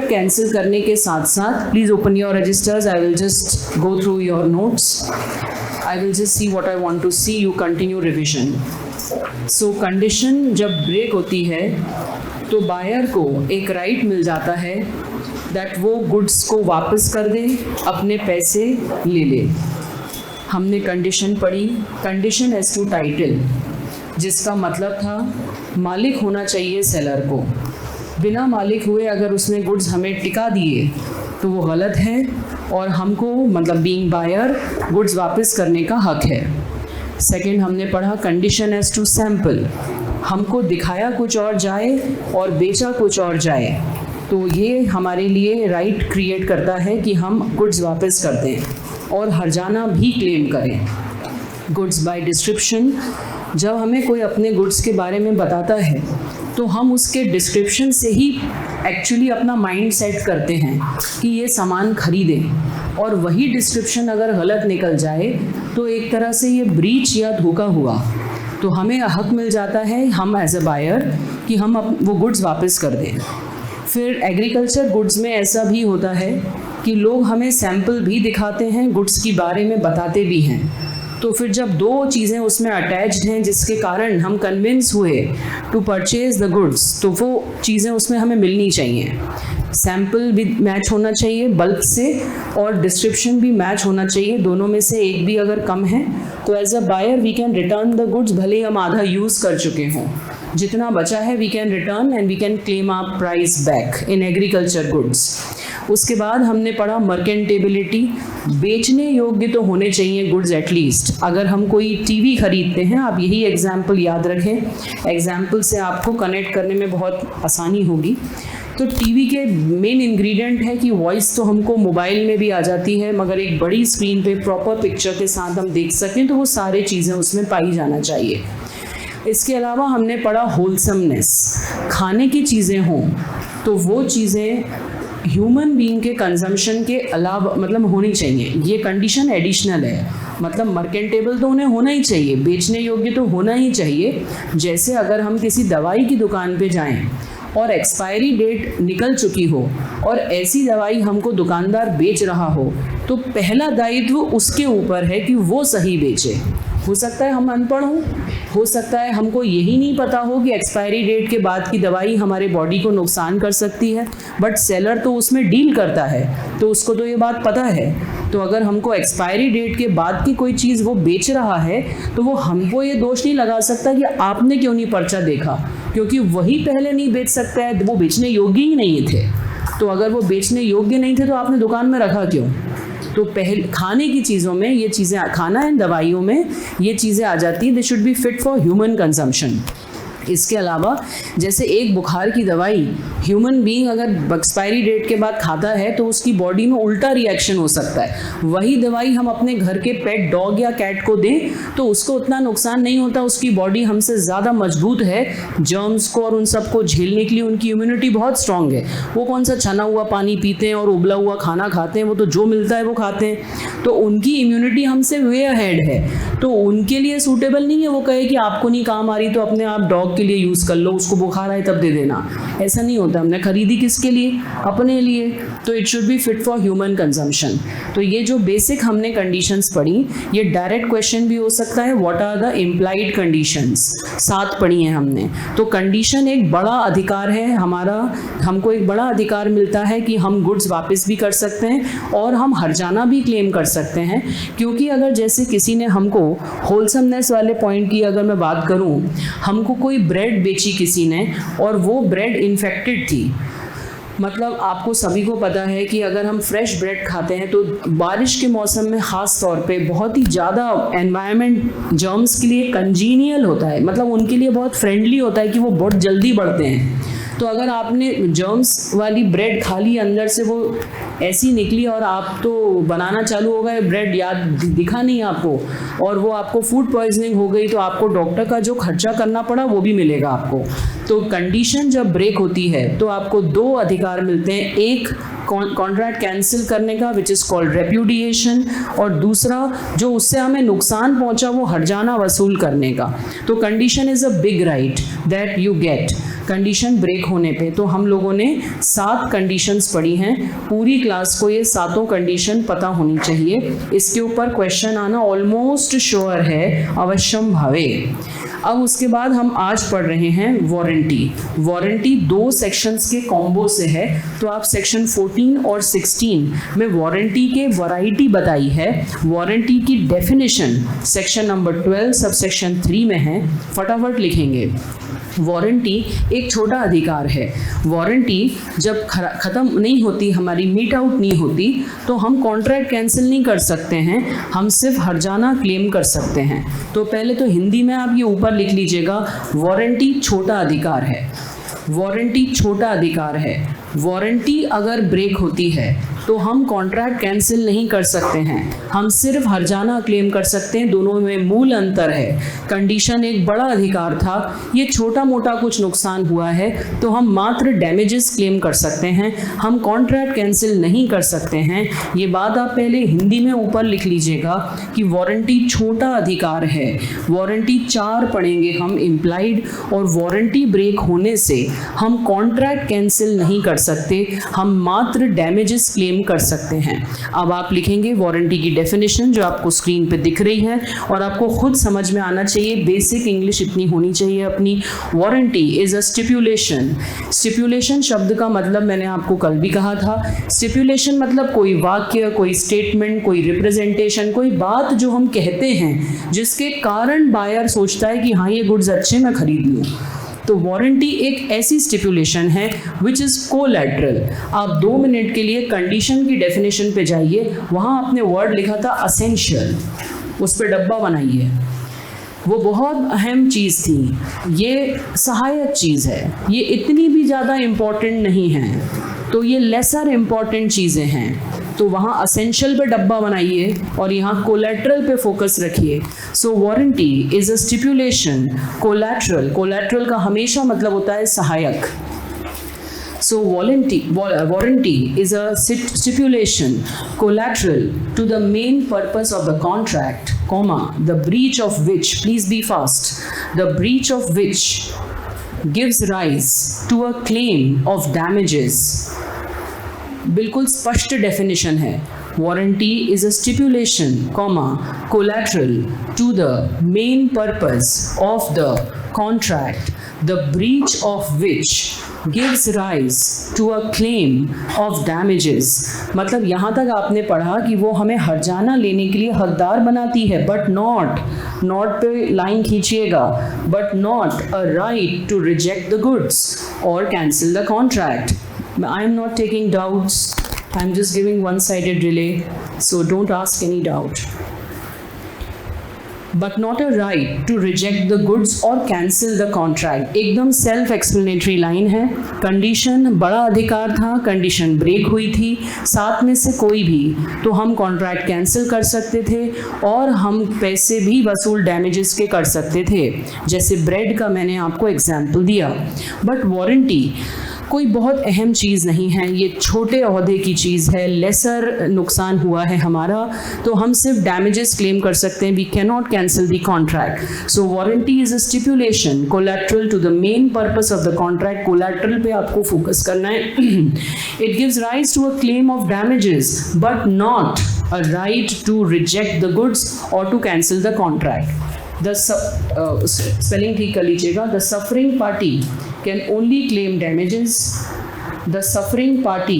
Contract cancel करने के साथ साथ please open your registers, I will just go through your notes, I will just see what I want to see, you continue revision. So condition जब break होती है तो buyer को एक राइट मिल जाता है दैट वो गुड्स को वापस कर दे, अपने पैसे ले ले। हमने कंडीशन पढ़ी, कंडीशन एज टू टाइटल, जिसका मतलब था मालिक होना चाहिए सेलर को। बिना मालिक हुए अगर उसने गुड्स हमें टिका दिए तो वो गलत है और हमको मतलब बीइंग बायर गुड्स वापस करने का हक है। सेकंड हमने पढ़ा कंडीशन एज टू सैम्पल, हमको दिखाया कुछ और जाए और बेचा कुछ और जाए तो ये हमारे लिए राइट क्रिएट करता है कि हम गुड्स वापस कर दें और हर्जाना भी क्लेम करें। गुड्स बाय डिस्क्रिप्शन, जब हमें कोई अपने गुड्स के बारे में बताता है तो हम उसके डिस्क्रिप्शन से ही एक्चुअली अपना माइंड सेट करते हैं कि ये सामान खरीदें, और वही डिस्क्रिप्शन अगर गलत निकल जाए तो एक तरह से ये ब्रीच या धोखा हुआ, तो हमें हक मिल जाता है हम एज ए बायर कि हम वो गुड्स वापस कर दें। फिर एग्रीकल्चर गुड्स में ऐसा भी होता है कि लोग हमें सैंपल भी दिखाते हैं, गुड्स के बारे में बताते भी हैं, तो फिर जब दो चीज़ें उसमें अटैच्ड हैं जिसके कारण हम कन्विंस हुए टू परचेज़ द गुड्स, तो वो चीज़ें उसमें हमें मिलनी चाहिए। सैंपल भी मैच होना चाहिए बल्क से और डिस्क्रिप्शन भी मैच होना चाहिए, दोनों में से एक भी अगर कम है तो as a buyer we can return the goods, भले ही हम आधा यूज़ कर चुके हों, जितना बचा है we can return and we can claim our price back in agriculture goods. उसके बाद हमने पढ़ा मर्केंटेबिलिटी, बेचने योग्य तो होने चाहिए गुड्स एटलीस्ट। अगर हम कोई टीवी खरीदते हैं, आप यही एग्जाम्पल याद रखें, एग्जाम्पल से आपको कनेक्ट करने में बहुत आसानी होगी। तो टीवी के मेन इंग्रेडिएंट है कि वॉइस तो हमको मोबाइल में भी आ जाती है, मगर एक बड़ी स्क्रीन पे प्रॉपर पिक्चर के साथ हम देख सकें तो वो सारी चीज़ें उसमें पाई जाना चाहिए। इसके अलावा हमने पढ़ा होलसमनेस, खाने की चीज़ें हों तो वो चीज़ें ह्यूमन बीइंग के कंजम्पशन के अलावा मतलब होनी चाहिए। ये कंडीशन एडिशनल है, मतलब मर्केंटेबल तो उन्हें होना ही चाहिए, बेचने योग्य तो होना ही चाहिए। जैसे अगर हम किसी दवाई की दुकान पे जाएं और एक्सपायरी डेट निकल चुकी हो और ऐसी दवाई हमको दुकानदार बेच रहा हो तो पहला दायित्व उसके ऊपर है कि वो सही बेचे। हो सकता है हम अनपढ़ हो सकता है हमको यही नहीं पता हो कि एक्सपायरी डेट के बाद की दवाई हमारे बॉडी को नुकसान कर सकती है, बट सेलर तो उसमें डील करता है तो उसको तो ये बात पता है। तो अगर हमको एक्सपायरी डेट के बाद की कोई चीज़ वो बेच रहा है तो वो हमको ये दोष नहीं लगा सकता कि आपने क्यों नहीं पर्चा देखा, क्योंकि वही पहले नहीं बेच सकता है, वो बेचने योग्य ही नहीं थे। तो अगर वो बेचने योग्य नहीं थे तो आपने दुकान में रखा क्यों? तो पहले खाने की चीज़ों में ये चीज़ें, खाना एंड दवाइयों में ये चीज़ें आ जाती हैं, they should be fit for human consumption. इसके अलावा जैसे एक बुखार की दवाई ह्यूमन बीइंग अगर एक्सपायरी डेट के बाद खाता है तो उसकी बॉडी में उल्टा रिएक्शन हो सकता है। वही दवाई हम अपने घर के पेट डॉग या कैट को दें तो उसको उतना नुकसान नहीं होता, उसकी बॉडी हमसे ज़्यादा मजबूत है, जर्म्स को और उन सब को झेलने के लिए उनकी इम्यूनिटी बहुत स्ट्रांग है। वो कौन सा छना हुआ पानी पीते हैं और उबला हुआ खाना खाते हैं, वो तो जो मिलता है वो खाते हैं, तो उनकी इम्यूनिटी हमसे वे अहेड है। तो उनके लिए सूटेबल नहीं है वो कहे कि आपको नहीं काम आ रही तो अपने आप डॉग के लिए यूज़ कर लो, उसको बुखार आए तब दे देना, ऐसा नहीं होता। हमने खरीदी किसके लिए? अपने लिए। तो it should be fit for human consumption. तो ये जो बेसिक हमने कंडीशंस पढ़ी, ये डायरेक्ट क्वेश्चन भी हो सकता है, what are the implied conditions, 7 पढ़ी हैं हमने। तो कंडीशन एक बड़ा अधिकार है हमारा, हमको एक बड़ा अधिकार मिलता है कि हम गुड्स वापस भी कर सकते हैं और हम हर्जाना भी क्लेम कर सकते हैं। क्योंकि अगर जैसे किसी ने हमको होलसमनेस वाले पॉइंट की अगर मैं बात करूं, हमको कोई ब्रेड बेची किसी ने और वो ब्रेड इन्फेक्टेड थी, मतलब आपको सभी को पता है कि अगर हम फ्रेश ब्रेड खाते हैं तो बारिश के मौसम में ख़ास तौर पे बहुत ही ज़्यादा एनवायरनमेंट जर्म्स के लिए कंजीनियल होता है, मतलब उनके लिए बहुत फ्रेंडली होता है कि वो बहुत जल्दी बढ़ते हैं। तो अगर आपने जर्म्स वाली ब्रेड खा ली, अंदर से वो ऐसी निकली और आप तो बनाना चालू हो गए, ब्रेड याद दिखा नहीं आपको और वो आपको फूड पॉइजनिंग हो गई, तो आपको डॉक्टर का जो खर्चा करना पड़ा वो भी मिलेगा आपको। तो कंडीशन जब ब्रेक होती है तो आपको 2 अधिकार मिलते हैं, एक कॉन्ट्रैक्ट कैंसिल करने का विच इज़ कॉल्ड रेप्यूडिएशन, और दूसरा जो उससे हमें नुकसान पहुंचा वो हर्जाना वसूल करने का। तो condition is a big right that you get. Condition break होने पे। तो हम लोगों ने 7 कंडीशंस पढ़ी हैं, पूरी क्लास को ये 7 कंडीशन पता होनी चाहिए। इसके ऊपर क्वेश्चन आना ऑलमोस्ट श्योर है, अवश्यम भावे। अब उसके बाद हम आज पढ़ रहे हैं वारंटी। वारंटी 2 सेक्शंस के कॉम्बो से है, तो आप सेक्शन 14 और 16 में वारंटी के वैरायटी बताई है। वारंटी की definition section number 12 sub section 3 में है, फटाफट लिखेंगे। वारंटी एक छोटा अधिकार है। वारंटी जब ख़त्म नहीं होती, हमारी मीट आउट नहीं होती, तो हम कॉन्ट्रैक्ट कैंसिल नहीं कर सकते हैं, हम सिर्फ हर्जाना क्लेम कर सकते हैं। तो पहले तो हिंदी में आप ये ऊपर लिख लीजिएगा, वारंटी छोटा अधिकार है। वारंटी छोटा अधिकार है। वारंटी अगर ब्रेक होती है तो हम कॉन्ट्रैक्ट कैंसिल नहीं कर सकते हैं, हम सिर्फ हर्जाना क्लेम कर सकते हैं। दोनों में मूल अंतर है। कंडीशन एक बड़ा अधिकार था, ये छोटा मोटा कुछ नुकसान हुआ है तो हम मात्र डैमेजेस क्लेम कर सकते हैं, हम कॉन्ट्रैक्ट कैंसिल नहीं कर सकते हैं। ये बात आप पहले हिंदी में ऊपर लिख लीजिएगा कि वारंटी छोटा अधिकार है। वारंटी 4 पढ़ेंगे हम, इम्प्लाइड, और वारंटी ब्रेक होने से हम कॉन्ट्रैक्ट कैंसिल नहीं कर सकते, हम मात्र डैमेजेस क्लेम कर सकते हैं। अब आप लिखेंगे वारंटी की डेफिनेशन जो आपको स्क्रीन पे दिख रही है, और आपको खुद समझ में आना चाहिए, बेसिक इंग्लिश इतनी होनी चाहिए अपनी। Warranty is a stipulation. Stipulation शब्द का मतलब मैंने आपको कल भी कहा था, स्टिपुलेशन मतलब कोई वाक्य, कोई स्टेटमेंट, कोई रिप्रेजेंटेशन, कोई बात जो हम कहते हैं जिसके कारण बायर सोचता है कि हाँ ये गुड्स अच्छे, मैं खरीद लूँ। तो वारंटी एक ऐसी स्टिपुलेशन है विच इज़ कोलैटरल। आप 2 मिनट के लिए कंडीशन की डेफिनेशन पे जाइए, वहाँ आपने वर्ड लिखा था असेंशियल, उस पर डब्बा बनाइए। वो बहुत अहम चीज़ थी, ये सहायक चीज़ है, ये इतनी भी ज़्यादा इम्पॉर्टेंट नहीं है, तो ये लेसर इम्पॉर्टेंट चीज़ें हैं। तो वहाँ असेंशियल पे डब्बा बनाइए और यहाँ कोलैटरल पे फोकस रखिए। So warranty is a stipulation collateral. Collateral का हमेशा मतलब होता है सहायक। So warranty is a stipulation collateral to the main purpose of the contract, comma, the breach of which, please be fast, the breach of which gives rise to a claim of damages. बिल्कुल स्पष्ट definition है। Warranty is a stipulation, comma, collateral to the main purpose of the contract, the breach of which gives rise to a claim of damages. मतलब यहाँ तक आपने पढ़ा कि वो हमें हर्जाना लेने के लिए हकदार बनाती है, बट नॉट पे लाइन खींचिएगा, but not a right to reject the goods और cancel the contract. I am not taking doubts, I am just giving one-sided relay, so don't ask any doubt. But not a right to reject the goods or cancel the contract. एकदम self explanatory line है। Condition बड़ा अधिकार था, condition break हुई थी, 7 में से कोई भी, तो हम कॉन्ट्रैक्ट कैंसिल कर सकते थे और हम पैसे भी वसूल डैमेजेस के कर सकते थे, जैसे ब्रेड का मैंने आपको एग्जाम्पल दिया। बट वारंटी कोई बहुत अहम चीज़ नहीं है, ये छोटे ओहदे की चीज़ है, लेसर नुकसान हुआ है हमारा तो हम सिर्फ डैमेजेस क्लेम कर सकते हैं, we can not cancel the contract. So warranty is a stipulation collateral to the main purpose of the contract. Collateral पे आपको फोकस करना है। It gives rise to a claim of damages but not a right to reject the goods और to cancel the contract. The spelling ठीक कर लीजिएगा। The suffering party can only claim damages. The suffering party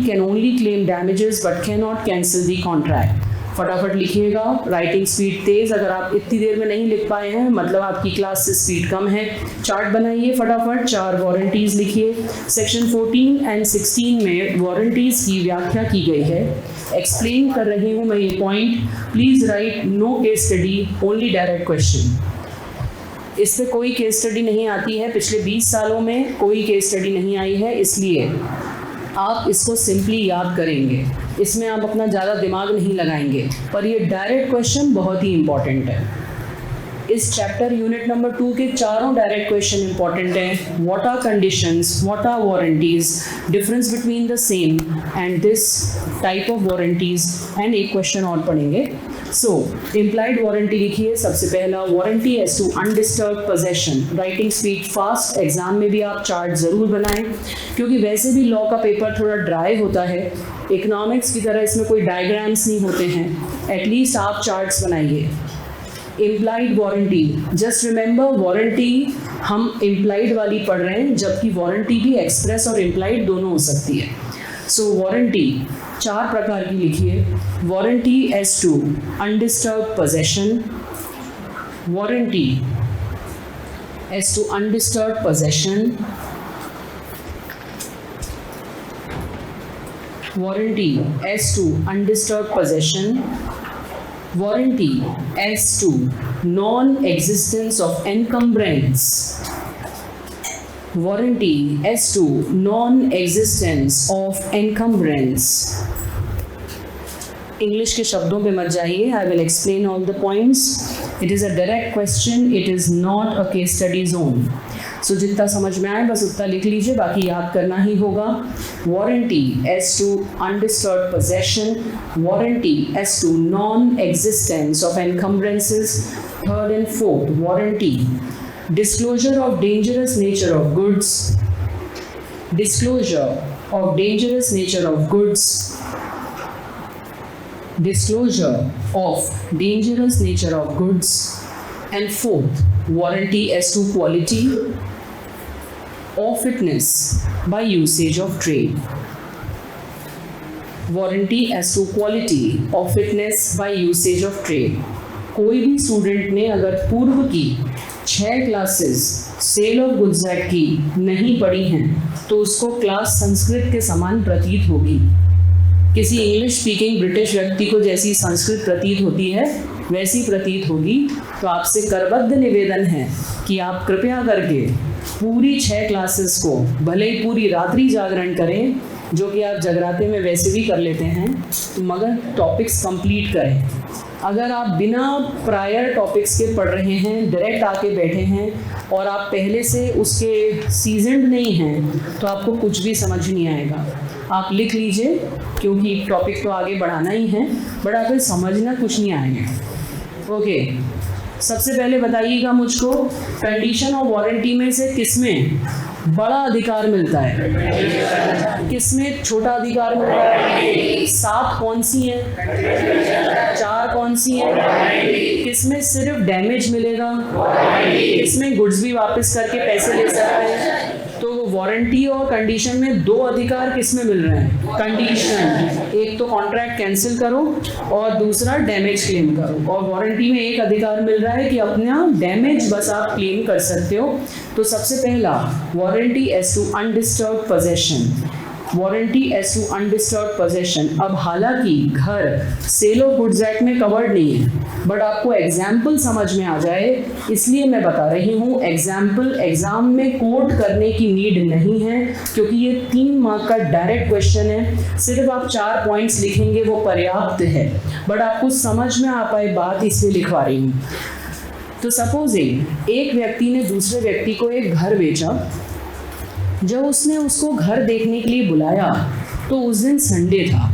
can only claim damages but cannot cancel the contract. फटाफट लिखिएगा, writing speed तेज़। अगर आप इतनी देर में नहीं लिख पाए हैं मतलब आपकी क्लास से स्पीड कम है। चार्ट बनाइए फटाफट, 4 वारंटीज़ लिखिए। सेक्शन 14 एंड 16 में वारंटीज़ की व्याख्या की गई है। एक्सप्लेन कर रही हूँ मैं ये point. Please write no case study, only direct question. इस पर कोई केस स्टडी नहीं आती है, पिछले 20 सालों में कोई केस स्टडी नहीं आई है, इसलिए आप इसको सिंपली याद करेंगे, इसमें आप अपना ज़्यादा दिमाग नहीं लगाएंगे, पर ये डायरेक्ट क्वेश्चन बहुत ही इंपॉर्टेंट है। इस चैप्टर यूनिट नंबर 2 के चारों डायरेक्ट क्वेश्चन इंपॉर्टेंट हैं. What are conditions, what are warranties, difference between the same and this type of warranties, and एक क्वेश्चन और पढ़ेंगे. सो इम्प्लाइड वारंटी लिखिए. सबसे पहला, warranty as to undisturb possession. Writing speed fast. Exam में भी आप चार्ट ज़रूर बनाएं, क्योंकि वैसे भी लॉ का पेपर थोड़ा ड्राई होता है. इकोनॉमिक्स की तरह इसमें कोई डायग्राम्स नहीं होते हैं. एटलीस्ट आप चार्ट्स बनाइए. Implied warranty, just remember warranty हम इम्प्लाइड वाली पढ़ रहे हैं, जबकि वारंटी भी एक्सप्रेस और इम्प्लाइड दोनों हो सकती है. सो वारंटी 4 प्रकार की लिखिए. Warranty as to undisturb possession, warranty as to undisturb possession, warranty as to undisturb possession, warranty as to non-existence of encumbrance, warranty as to non-existence of encumbrance. English के शब्दों पे मत जाइए. I will explain all the points. It is a direct question. It is not a case study zone. So जितना समझ में आए बस उतना लिख लीजिए, बाकी याद करना ही होगा. Warranty as to undisturbed possession, warranty as to non-existence of encumbrances. Third and fourth, warranty. Disclosure of dangerous nature of goods, disclosure of dangerous nature of goods, disclosure of dangerous nature of goods, and fourth, warranty as to quality or fitness by usage of trade. Warranty as to quality or fitness by usage of trade. कोई भी student ने अगर पूर्व की 6 classes sale of goods act की नहीं पढ़ी हैं तो उसको क्लास संस्कृत के समान प्रतीत होगी. किसी इंग्लिश स्पीकिंग ब्रिटिश व्यक्ति को जैसी संस्कृत प्रतीत होती है वैसी प्रतीत होगी. तो आपसे करबद्ध निवेदन है कि आप कृपया करके पूरी 6 क्लासेस को भले ही पूरी रात्रि जागरण करें, जो कि आप जगराते में वैसे भी कर लेते हैं, मगर टॉपिक्स कंप्लीट करें. अगर आप बिना प्रायर टॉपिक्स के पढ़ रहे हैं, डायरेक्ट आके बैठे हैं और आप पहले से उसके सीजनड नहीं हैं, तो आपको कुछ भी समझ नहीं आएगा. आप लिख लीजिए, क्योंकि टॉपिक तो आगे बढ़ाना ही है, बट आपको समझना कुछ नहीं आएगा. ओके, सबसे पहले बताइएगा मुझको, कंडीशन ऑफ वारंटी में से किसमें बड़ा अधिकार मिलता है, किसमें छोटा अधिकार मिलता है? 7 कौन सी हैं? 4 कौन सी हैं? किसमें सिर्फ डैमेज मिलेगा? किसमें गुड्स भी वापस करके पैसे ले सकते हैं? तो वारंटी और कंडीशन में 2 अधिकार किसमें मिल रहे हैं? कंडीशन, एक तो कॉन्ट्रैक्ट कैंसिल करो और दूसरा डैमेज क्लेम करो. और वारंटी में एक अधिकार मिल रहा है कि अपना डैमेज बस आप क्लेम कर सकते हो. तो सबसे पहला, warranty as to undisturb possession, warranty as to undisturb possession. अब हालांकि घर सेल ऑफ गुड्स एक्ट में कवर्ड नहीं है, बट आपको एग्जाम्पल समझ में आ जाए इसलिए मैं बता रही हूँ. एग्जाम्पल एग्जाम में कोट करने की नीड नहीं है, क्योंकि ये 3 मार्क का डायरेक्ट क्वेश्चन है. सिर्फ आप 4 पॉइंट्स लिखेंगे वो पर्याप्त है, बट आपको समझ में आ पाए बात इसलिए लिखवा रही हूँ. तो सपोजिंग एक व्यक्ति ने दूसरे व्यक्ति को एक घर बेचा. जब उसने उसको घर देखने के लिए बुलाया तो उस दिन संडे था.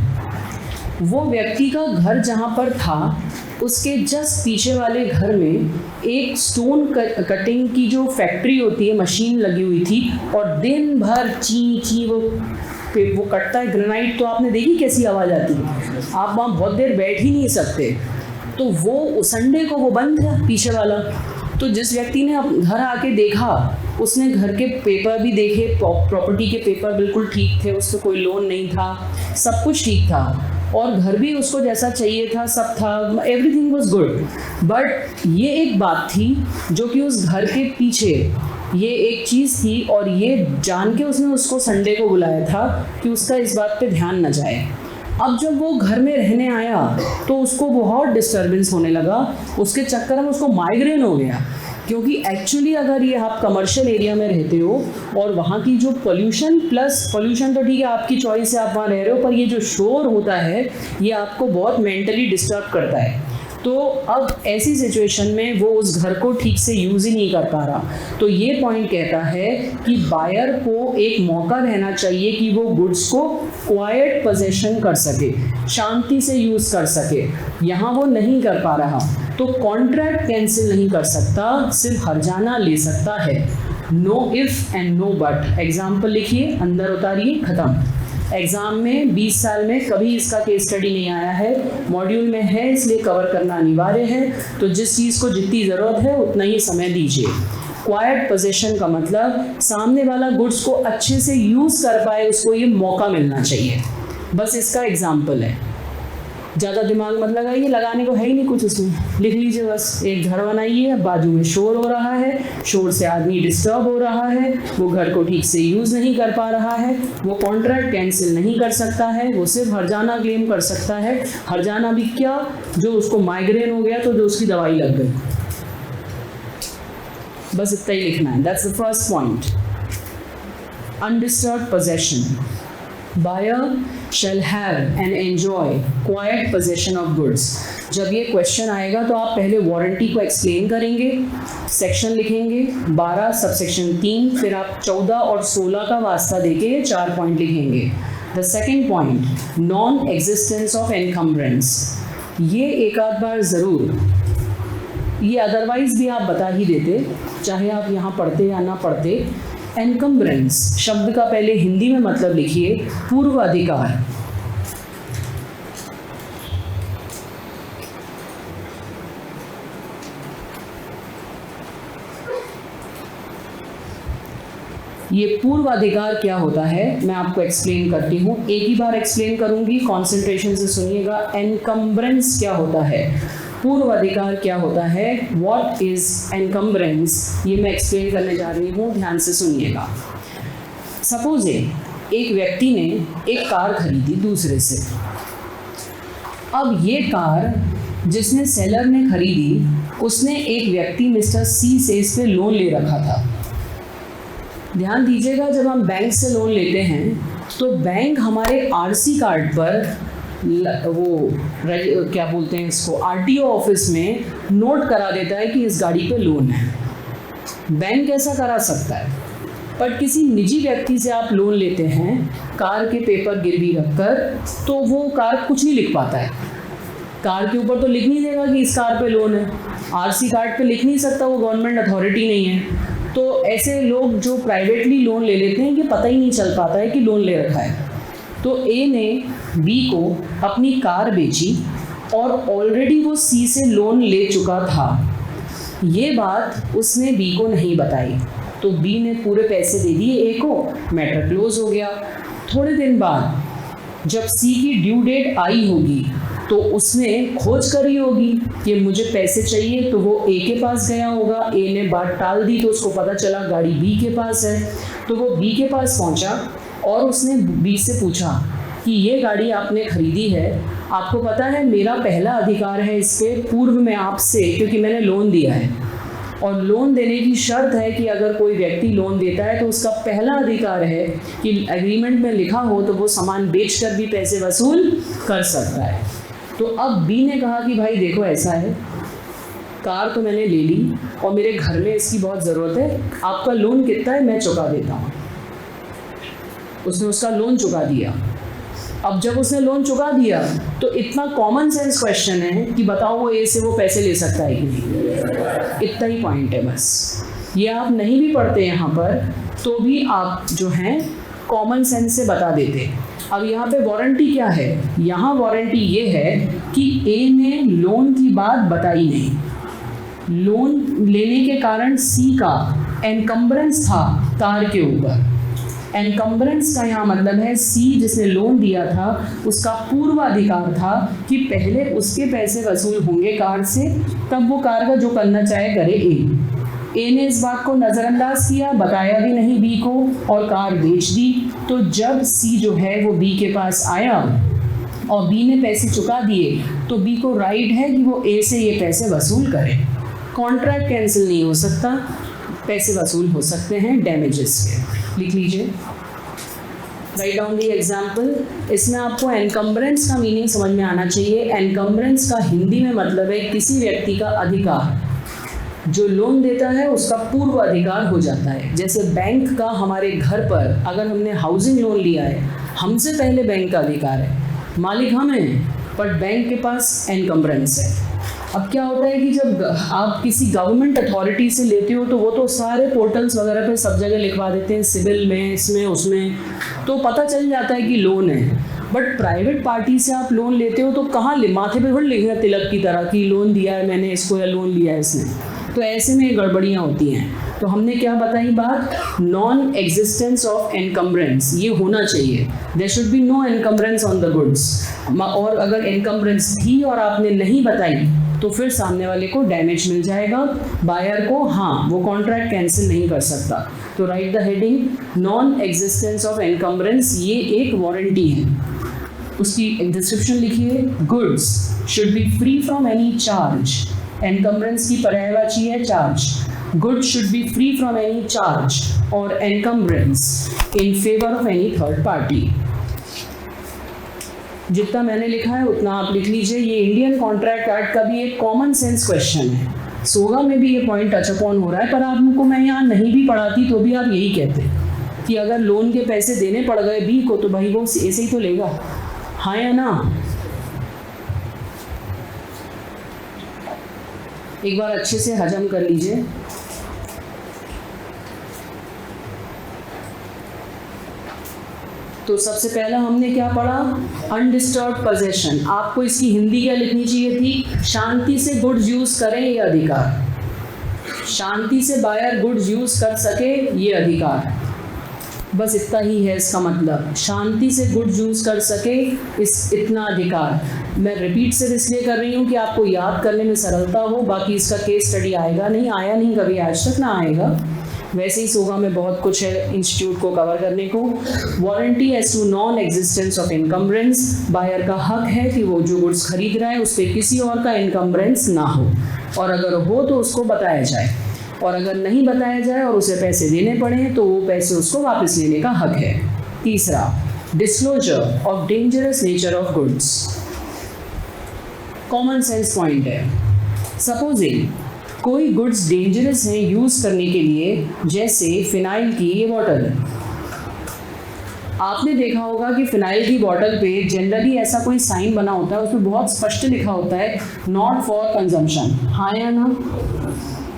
वो व्यक्ति का घर जहाँ पर था उसके जस्ट पीछे वाले घर में एक स्टोन कटिंग की जो फैक्ट्री होती है मशीन लगी हुई थी, और दिन भर ची ची वो कटता है ग्रेनाइट. तो आपने देखी कैसी आवाज़ आती है, आप वहाँ बहुत देर बैठ ही नहीं सकते. तो वो संडे को वो बंद था पीछे वाला. तो जिस व्यक्ति ने घर आके देखा उसने घर के पेपर भी देखे, प्रॉपर्टी के पेपर बिल्कुल ठीक थे, उस पर कोई लोन नहीं था, सब कुछ ठीक था, और घर भी उसको जैसा चाहिए था सब था, एवरीथिंग वाज गुड. बट ये एक बात थी जो कि उस घर के पीछे ये एक चीज़ थी, और ये जान के उसने उसको संडे को बुलाया था कि उसका इस बात पे ध्यान न जाए. अब जब वो घर में रहने आया तो उसको बहुत डिस्टर्बेंस होने लगा. उसके चक्कर में उसको माइग्रेन हो गया, क्योंकि एक्चुअली अगर ये आप कमर्शियल एरिया में रहते हो और वहाँ की जो पोल्यूशन तो ठीक है आपकी चॉइस है, आप वहाँ रह रहे हो, पर ये जो शोर होता है ये आपको बहुत मेंटली डिस्टर्ब करता है. तो अब ऐसी सिचुएशन में वो उस घर को ठीक से यूज़ ही नहीं कर पा रहा। तो ये पॉइंट कहता है कि बायर को एक मौका रहना चाहिए कि वो गुड्स को क्वाइट पोजेशन कर सके, शांति से यूज़ कर सके। यहाँ वो नहीं कर पा रहा, तो कॉन्ट्रैक्ट कैंसिल नहीं कर सकता, सिर्फ हर्जाना ले सकता है। No if and no but. Example लिखिए, अंदर उतारिए, खत्म। एग्ज़ाम में 20 साल में कभी इसका केस स्टडी नहीं आया है, मॉड्यूल में है इसलिए कवर करना अनिवार्य है। तो जिस चीज़ को जितनी ज़रूरत है उतना ही समय दीजिए। क्वाइट पोजेशन का मतलब सामने वाला गुड्स को अच्छे से यूज़ कर पाए, उसको ये मौका मिलना चाहिए। बस इसका एग्जाम्पल है, ज़्यादा दिमाग मत लगाइए, लगाने को है ही नहीं कुछ उसमें। लिख लीजिए बस, एक घर बनाइए, बाजू में शोर हो रहा है, शोर से आदमी डिस्टर्ब हो रहा है, वो घर को ठीक से यूज़ नहीं कर पा रहा है, वो कॉन्ट्रैक्ट कैंसिल नहीं कर सकता है, वो सिर्फ हर्जाना क्लेम कर सकता है। हर्जाना भी क्या, जो उसको माइग्रेन हो गया तो जो उसकी दवाई लग गई। बस इतना ही लिखना है। That's the first point. Undisturbed possession. Buyer shall have and enjoy quiet possession of goods। जब ये क्वेश्चन आएगा तो आप पहले वारंटी को एक्सप्लेन करेंगे, सेक्शन लिखेंगे 12 सबसेक्शन 3, फिर आप 14 और 16 का वास्ता देके 4 पॉइंट लिखेंगे। The second point, non existence of encumbrance. ये एक आध बार ज़रूर, ये अदरवाइज भी आप बता ही देते, चाहे आप यहाँ पढ़ते या ना पढ़ते। एनकम्ब्रेंस शब्द का पहले हिंदी में मतलब लिखिए, पूर्व अधिकार। ये पूर्व अधिकार क्या होता है मैं आपको एक्सप्लेन करती हूँ, एक ही बार एक्सप्लेन करूँगी, कॉन्सेंट्रेशन से सुनिएगा। एनकम्ब्रेंस क्या होता है, पूर्व अधिकार क्या होता है, व्हाट इज एनकम्ब्रेंस, ये मैं एक्सप्लेन करने जा रही हूँ, ध्यान से सुनिएगा। सपोज एक व्यक्ति ने एक कार खरीदी दूसरे से। अब ये कार जिसने सेलर ने खरीदी, उसने एक व्यक्ति मिस्टर सी से इस पे लोन ले रखा था। ध्यान दीजिएगा, जब हम बैंक से लोन लेते हैं तो बैंक हमारे आरसी कार्ड पर वो क्या बोलते हैं इसको, आरटीओ ऑफिस में नोट करा देता है कि इस गाड़ी पे लोन है। बैंक ऐसा करा सकता है, पर किसी निजी व्यक्ति से आप लोन लेते हैं कार के पेपर गिरवी रखकर, तो वो कार कुछ नहीं लिख पाता है। कार के ऊपर तो लिख नहीं देगा कि इस कार पे लोन है, आरसी कार्ड पे लिख नहीं सकता, वो गवर्नमेंट अथॉरिटी नहीं है। तो ऐसे लोग जो प्राइवेटली लोन ले लेते हैं कि पता ही नहीं चल पाता है कि लोन ले रखा है। तो ए ने बी को अपनी कार बेची और ऑलरेडी वो सी से लोन ले चुका था। ये बात उसने बी को नहीं बताई, तो बी ने पूरे पैसे दे दिए ए को, मैटर क्लोज हो गया। थोड़े दिन बाद जब सी की ड्यू डेट आई होगी तो उसने खोज करी होगी कि मुझे पैसे चाहिए, तो वो ए के पास गया होगा, ए ने बात टाल दी तो उसको पता चला गाड़ी बी के पास है, तो वो बी के पास पहुंचा और उसने बी से पूछा कि ये गाड़ी आपने खरीदी है, आपको पता है मेरा पहला अधिकार है इस पे पूर्व में आपसे, क्योंकि मैंने लोन दिया है और लोन देने की शर्त है कि अगर कोई व्यक्ति लोन देता है तो उसका पहला अधिकार है कि एग्रीमेंट में लिखा हो तो वो सामान बेचकर भी पैसे वसूल कर सकता है। तो अब बी ने कहा कि भाई देखो ऐसा है, कार तो मैंने ले ली और मेरे घर में इसकी बहुत ज़रूरत है, आपका लोन कितना है मैं चुका देता हूँ। उसने उसका लोन चुका दिया। अब जब उसने लोन चुका दिया तो इतना कॉमन सेंस क्वेश्चन है कि बताओ वो ए से वो पैसे ले सकता है कि नहीं। इतना ही पॉइंट है बस, ये आप नहीं भी पढ़ते यहाँ पर तो भी आप जो हैं कॉमन सेंस से बता देते। अब यहाँ पे वारंटी क्या है, यहाँ वारंटी ये है कि ए ने लोन की बात बताई नहीं। लोन लेने के कारण सी का एनकम्बरेंस था कार के ऊपर। एनकम्बरेंस का यहाँ मतलब है सी जिसने लोन दिया था उसका पूर्वाधिकार था कि पहले उसके पैसे वसूल होंगे कार से, तब वो कार का जो करना चाहे करे ए ने इस बात को नज़रअंदाज किया, बताया भी नहीं बी को और कार बेच दी। तो जब सी जो है वो बी के पास आया और बी ने पैसे चुका दिए तो बी को राइट है कि वो ए से ये पैसे वसूल करे। कॉन्ट्रैक्ट कैंसिल नहीं हो सकता, पैसे वसूल हो सकते हैं डैमेजेस के। लिख लीजिए राइट डाउन दी एग्जाम्पल। इसमें आपको एनकम्बरेंस का मीनिंग समझ में आना चाहिए। एनकम्बरेंस का हिंदी में मतलब है किसी व्यक्ति का अधिकार, जो लोन देता है उसका पूर्व अधिकार हो जाता है। जैसे बैंक का हमारे घर पर अगर हमने हाउसिंग लोन लिया है, हमसे पहले बैंक का अधिकार है, मालिक हम हैं, पर बैंक के पास एनकम्बरेंस है। अब क्या होता है कि जब आप किसी गवर्नमेंट अथॉरिटी से लेते हो तो वो तो सारे पोर्टल्स वगैरह पे सब जगह लिखवा देते हैं, सिविल में, इसमें उसमें, तो पता चल जाता है कि लोन है। बट प्राइवेट पार्टी से आप लोन लेते हो तो कहाँ माथे पे थोड़ी लिखेगा तिलक की तरह कि लोन दिया है मैंने इसको या लोन लिया है इसने, तो ऐसे में गड़बड़ियाँ होती हैं। तो हमने क्या बताई बात, नॉन एग्जिस्टेंस ऑफ एनकम्बरेंस, ये होना चाहिए। There should be no encumbrance on the goods. और अगर एनकम्बरेंस थी और आपने नहीं बताई तो फिर सामने वाले को डैमेज मिल जाएगा, बायर को हाँ वो कॉन्ट्रैक्ट कैंसिल नहीं कर सकता। तो write the heading non existence of encumbrance, ये एक वारंटी है। उसकी डिस्क्रिप्शन लिखिए, goods should be free from any charge. Encumbrance की पर्यायवाची है charge. Goods should be free from any charge और encumbrance in favour of any third party. जितना मैंने लिखा है उतना आप लिख लीजिए। ये इंडियन कॉन्ट्रैक्ट एक्ट का भी एक कॉमन सेंस क्वेश्चन है। सोगा में भी ये पॉइंट टच अपॉन हो रहा है, पर आपको मैं यहाँ नहीं भी पढ़ाती तो भी आप यही कहते कि अगर लोन के पैसे देने पड़ गए बी को तो भाई वो ऐसे ही तो लेगा, हाँ या ना। एक बार अच्छे से हजम कर लीजिए। तो सबसे पहला हमने क्या पढ़ा, अनडिस्टर्ब्ड पोजेशन। आपको इसकी हिंदी क्या लिखनी चाहिए थी, शांति से गुड्स यूज करें ये अधिकार। शांति से बायर गुड्स यूज कर सके ये अधिकार, बस इतना ही है इसका मतलब, शांति से गुड्स यूज कर सके इतना अधिकार। मैं रिपीट से इसलिए कर रही हूँ कि आपको याद करने में सरलता हो, बाकी इसका केस स्टडी आएगा नहीं, आया नहीं कभी आज तक, ना आएगा। वैसे ही सोगा में बहुत कुछ है इंस्टीट्यूट को कवर करने को। Warranty as to non existence of encumbrance, buyer का हक है कि वो जो गुड्स खरीद रहा है उस पर किसी और का इनकम्बरेंस ना हो, और अगर हो तो उसको बताया जाए, और अगर नहीं बताया जाए और उसे पैसे देने पड़े तो वो पैसे उसको वापस लेने का हक है। तीसरा, disclosure of dangerous nature of goods. Common sense point है। सपोजिंग कोई गुड्स डेंजरस हैं यूज़ करने के लिए, जैसे फिनाइल की ये बॉटल। आपने देखा होगा कि फिनाइल की बॉटल पे जनरली ऐसा कोई साइन बना होता है, उसमें बहुत स्पष्ट लिखा होता है नॉट फॉर कंजम्पशन, हाँ या ना।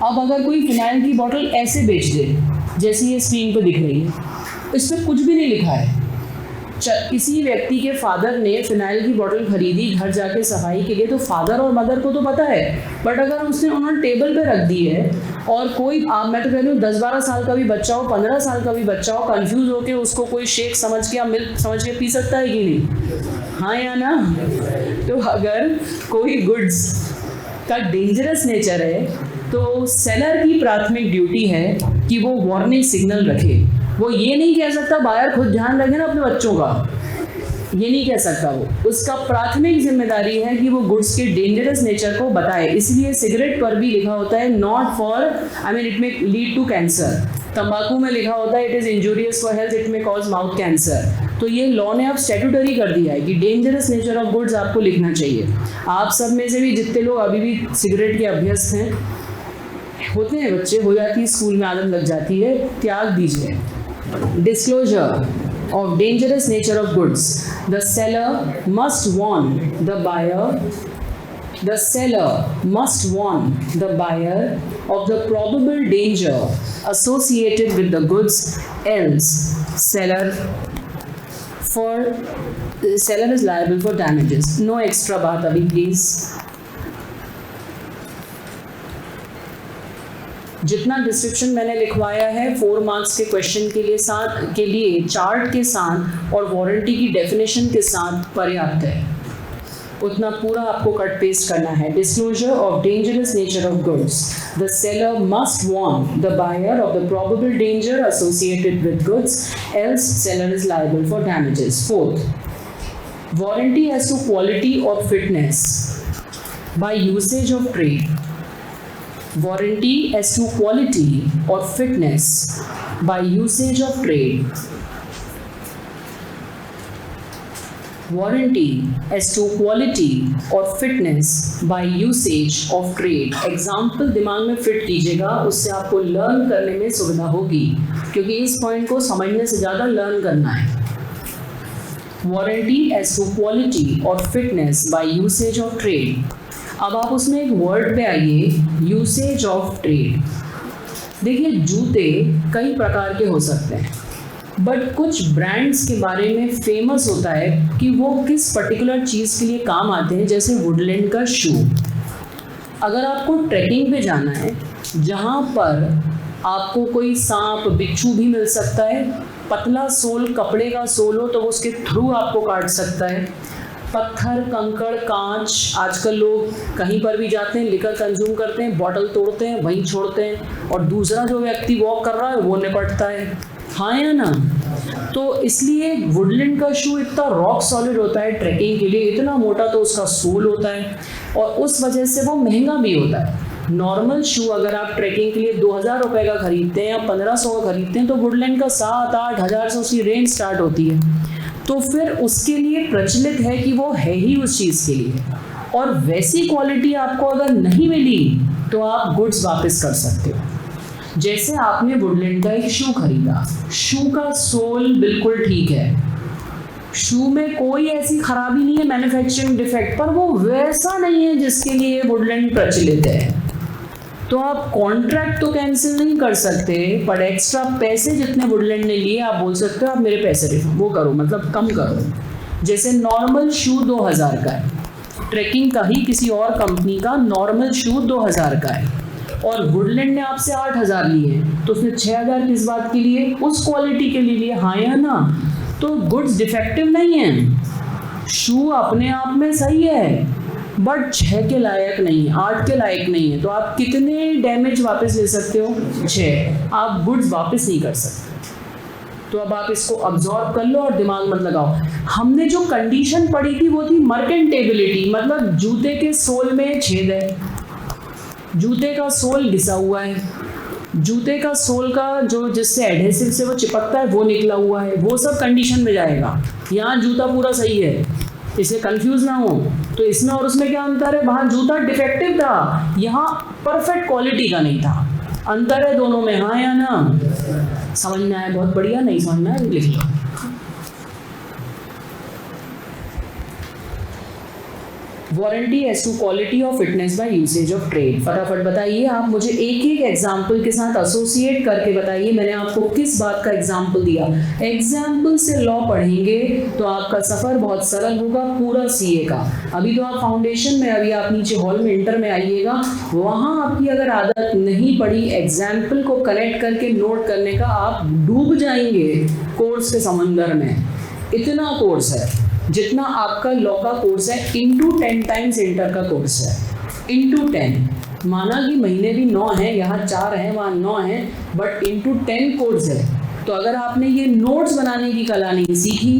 अब अगर कोई फिनाइल की बॉटल ऐसे बेच दे जैसे ये स्क्रीन पर दिख रही है, इस पर कुछ भी नहीं लिखा है। किसी व्यक्ति के फादर ने फिनाइल की बोतल खरीदी घर जाके सफाई के लिए, तो फादर और मदर को तो पता है, बट अगर उन्होंने टेबल पे रख दी है और कोई मैं तो कह रही हूँ 10-12 साल का भी बच्चा हो, 15 साल का भी बच्चा हो, कंफ्यूज होके उसको कोई शेक समझ के या मिल्क समझ के पी सकता है कि नहीं, हाँ या ना। तो अगर कोई गुड्स का डेंजरस नेचर है तो सेलर की प्राथमिक ड्यूटी है कि वो वार्निंग सिग्नल रखे। वो ये नहीं कह सकता, बायर खुद ध्यान रखे ना अपने बच्चों का, ये नहीं कह सकता। वो उसका प्राथमिक जिम्मेदारी है कि वो गुड्स के डेंजरस नेचर को बताए। इसलिए सिगरेट पर भी लिखा होता है not for, it may lead to cancer. तंबाकू में लिखा होता है it is injurious for health, it may cause mouth cancer. तो ये लॉ ने अब स्टैट्यूटरी कर दिया है कि डेंजरस नेचर ऑफ गुड्स आपको लिखना चाहिए। आप सब में से भी जितने लोग अभी भी सिगरेट के अभ्यस्त हैं, होते हैं बच्चे, हो जाती है स्कूल में आदत लग जाती है, त्याग दीजिए। Disclosure of dangerous nature of goods. The seller must warn the buyer. The seller must warn the buyer of the probable danger associated with the goods, else seller is liable for damages. No extra बात अभी please. जितना description मैंने लिखवाया है 4 marks के question के लिए chart के साथ और वारंटी की डेफिनेशन के साथ पर्याप्त है, उतना पूरा आपको कट पेस्ट करना है। Disclosure of dangerous nature of goods, the seller must warn the buyer of the probable danger associated with goods, else seller is liable for damages. Fourth, warranty as to quality और fitness by usage of trade. Warranty as to quality or fitness by usage of trade. Warranty as to quality और fitness by usage of trade. Example दिमाग में fit कीजिएगा, उससे आपको learn करने में सुविधा होगी, क्योंकि इस पॉइंट को समझने से ज़्यादा लर्न करना है। वारंटी एज टू क्वालिटी और fitness by usage of trade. अब आप उसमें एक वर्ड पे आइए, यूसेज ऑफ ट्रेड। देखिए, जूते कई प्रकार के हो सकते हैं, बट कुछ ब्रांड्स के बारे में फेमस होता है कि वो किस पर्टिकुलर चीज़ के लिए काम आते हैं, जैसे वुडलैंड का शू। अगर आपको ट्रैकिंग पे जाना है जहाँ पर आपको कोई सांप बिच्छू भी मिल सकता है, पतला सोल कपड़े का सोल हो तो वो उसके थ्रू आपको काट सकता है। पत्थर, कंकड़, कांच, आजकल लोग कहीं पर भी जाते हैं, लिकर कंज्यूम करते हैं, बॉटल तोड़ते हैं, वहीं छोड़ते हैं, और दूसरा जो व्यक्ति वॉक कर रहा है वो निपटता है, हाँ या ना। तो इसलिए वुडलैंड का शू इतना रॉक सॉलिड होता है ट्रैकिंग के लिए, इतना मोटा तो उसका सोल होता है, और उस वजह से वो महंगा भी होता है। नॉर्मल शू अगर आप ट्रैकिंग के लिए 2000 रुपये का खरीदते हैं या 1500 का खरीदते हैं, तो वुडलैंड का 7-8 हज़ार से उसकी रेंज स्टार्ट होती है। तो फिर उसके लिए प्रचलित है कि वो है ही उस चीज़ के लिए, और वैसी क्वालिटी आपको अगर नहीं मिली तो आप गुड्स वापस कर सकते हो। जैसे आपने वुडलैंड का एक शू खरीदा, शू का सोल बिल्कुल ठीक है, शू में कोई ऐसी खराबी नहीं है, मैन्युफैक्चरिंग डिफेक्ट, पर वो वैसा नहीं है जिसके लिए वुडलैंड प्रचलित है, तो आप कॉन्ट्रैक्ट तो कैंसिल नहीं कर सकते, पर एक्स्ट्रा पैसे जितने वुडलैंड ने लिए आप बोल सकते हो आप मेरे पैसे वो करो, मतलब कम करो। जैसे नॉर्मल शू 2000 का है, ट्रैकिंग का ही किसी और कंपनी का नॉर्मल शू 2000 का है, और वुडलैंड ने आपसे 8000 लिए हैं, तो उसने 6000 किस बात के लिए, उस क्वालिटी के लिए, हाँ या ना। तो गुड्स डिफेक्टिव नहीं है, शू अपने आप में सही है, बट 6 के लायक नहीं, 8 के लायक नहीं है, तो आप कितने डैमेज वापस ले सकते हो, 6, आप गुड्स वापस नहीं कर सकते। तो अब आप इसको अब्जॉर्ब कर लो और दिमाग मत लगाओ। हमने जो कंडीशन पढ़ी थी वो थी मर्केंटेबिलिटी, मतलब जूते के सोल में छेद है, जूते का सोल घिसा हुआ है, जूते का सोल का जो जिससे एडहेसिव से वो चिपकता है वो निकला हुआ है, वो सब कंडीशन में जाएगा। यहाँ जूता पूरा सही है, इसे कंफ्यूज ना हो। तो इसमें और उसमें क्या अंतर है, वहाँ जूता डिफेक्टिव था, यहाँ परफेक्ट क्वालिटी का नहीं था, अंतर है दोनों में, हाँ या ना। समझ में आया? बहुत बढ़िया। नहीं समझ में आया लिख लो। वारंटी एज टू क्वालिटी और fitness by usage of trade. फटाफट बताइए, आप मुझे एक एक एग्जाम्पल के साथ एसोसिएट करके बताइए मैंने आपको किस बात का एग्जाम्पल दिया। एग्जाम्पल से लॉ पढ़ेंगे तो आपका सफ़र बहुत सरल होगा पूरा सीए का। अभी तो आप फाउंडेशन में, अभी आप नीचे हॉल में इंटर में आइएगा, वहाँ आपकी अगर आदत नहीं पड़ी एग्जाम्पल को कनेक्ट करके नोट करने का, आप डूब जाएंगे कोर्स के समंदर में। इतना कोर्स है जितना आपका लॉ का कोर्स है, इंटू 10 टाइम्स इंटर का कोर्स है, इंटू 10। माना कि महीने भी 9 हैं, यहाँ 4 हैं वहाँ 9 हैं, बट इंटू 10 कोर्स है। तो अगर आपने ये नोट्स बनाने की कला नहीं सीखी,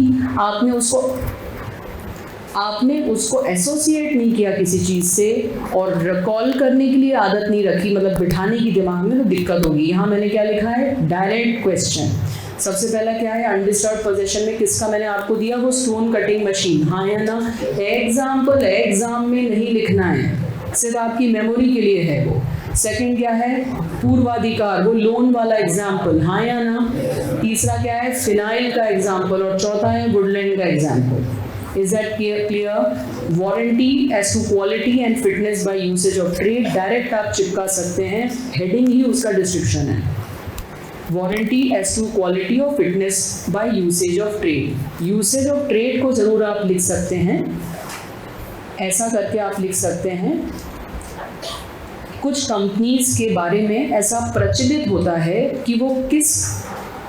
आपने उसको एसोसिएट नहीं किया किसी चीज़ से, और रिकॉल करने के लिए आदत नहीं रखी, मतलब बिठाने की दिमाग में, तो दिक्कत होगी। यहाँ मैंने क्या लिखा है, डायरेक्ट क्वेश्चन। सबसे पहला क्या है, अनडिस्टर्ब पोजीशन में किसका मैंने आपको दिया, वो स्टोन कटिंग मशीन, हाँ या ना। एग्जाम्पल एग्जाम में नहीं लिखना है, सिर्फ आपकी मेमोरी के लिए है वो। सेकंड क्या है, पूर्वाधिकार, वो लोन वाला एग्जाम्पल, हाँ या ना। तीसरा क्या है, फिनाइल का एग्जाम्पल, और चौथा है वुडलैंड का example. Is that clear? Warranty as to quality and fitness by usage of trade, direct आप चिपका सकते हैं, हेडिंग ही उसका डिस्क्रिप्शन है। वारंटी एज टू क्वालिटी और fitness by usage of trade. Usage of trade को जरूर आप लिख सकते हैं, ऐसा करके आप लिख सकते हैं। कुछ कंपनीज के बारे में ऐसा प्रचलित होता है कि वो किस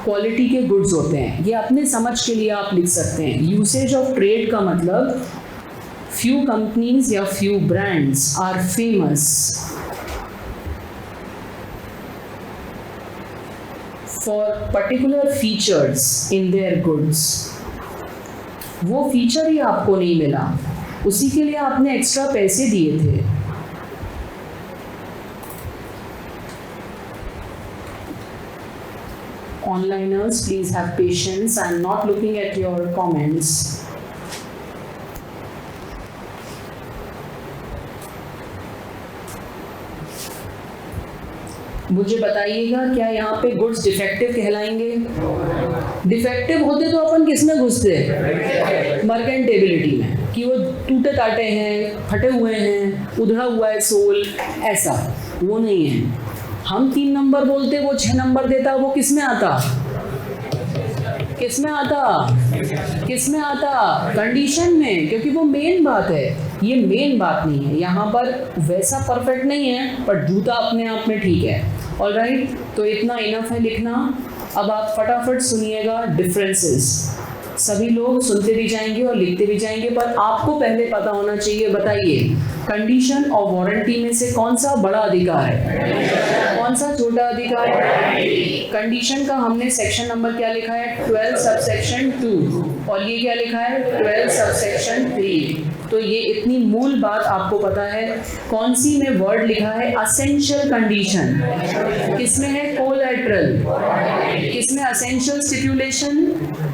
क्वालिटी के गुड्स होते हैं, ये अपने समझ के लिए आप लिख सकते हैं। यूसेज ऑफ ट्रेड का मतलब फ्यू कंपनीज या few brands are famous for particular features in their goods। वो फीचर ही आपको नहीं मिला, उसी के लिए आपने एक्स्ट्रा पैसे दिए थे। Onliners, please have patience. I am not looking at your comments. मुझे बताइएगा क्या यहाँ पे गुड्स डिफेक्टिव कहलाएंगे? डिफेक्टिव होते तो अपन किस में घुसते? मर्केंटेबिलिटी में, कि वो टूटे टाटे हैं, फटे हुए हैं, उधड़ा हुआ है सोल, ऐसा वो नहीं है। हम 3 नंबर बोलते, वो 6 नंबर देता, वो किस में आता? किस में आता? किस में आता? कंडीशन में, क्योंकि वो मेन बात है, ये मेन बात नहीं है। यहाँ पर वैसा परफेक्ट नहीं है, पर जूता अपने आप में ठीक है। ऑलराइट, तो इतना इनफ है लिखना। अब आप फटाफट सुनिएगा डिफरेंसेस। सभी लोग सुनते भी जाएंगे और लिखते भी जाएंगे, पर आपको पहले पता होना चाहिए। बताइए, कंडीशन और वारंटी में से कौन सा बड़ा अधिकार है, कौन सा छोटा अधिकार है? कंडीशन का हमने सेक्शन नंबर क्या लिखा है? 12 सबसेक्शन 2, और ये क्या लिखा है? 12 सबसेक्शन 3। तो ये इतनी मूल बात आपको पता है। कौन सी में वर्ड लिखा है? Essential condition. किसमें है? कोलैटरल। किसमें असेंशियल स्टिपुलेशन?